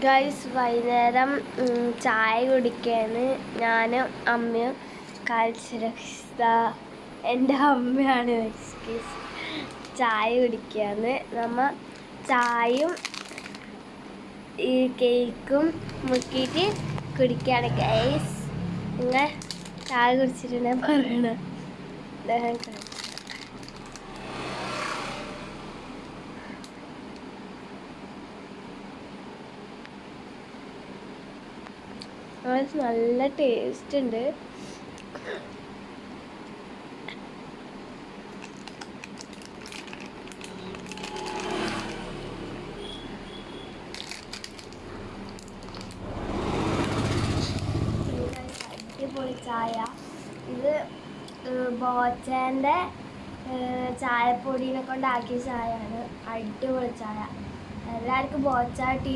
Guys വൈകുന്നേരം ചായ കുടിക്കാന് ഞാനും അമ്മയും കാൽച്ചിരക്ത എൻ്റെ അമ്മയാണ് ചായ കുടിക്കാന്ന്. നമ്മ ചായയും ഈ കേക്കും മുക്കിയിട്ട് കുടിക്കുകയാണ് ഗൈസ്. നിങ്ങൾ ചായ കുടിച്ചിട്ടുണ്ടെങ്കിൽ പറയണം. നല്ല ടേസ്റ്റ് ഉണ്ട്. അടിപൊളി ചായ. ഇത് ബോച്ചേൻ്റെ ചായപ്പൊടീനെ കൊണ്ടാക്കിയ ചായയാണ്. അടിപൊളി ചായ. എല്ലാവർക്കും ബോച്ച ടീ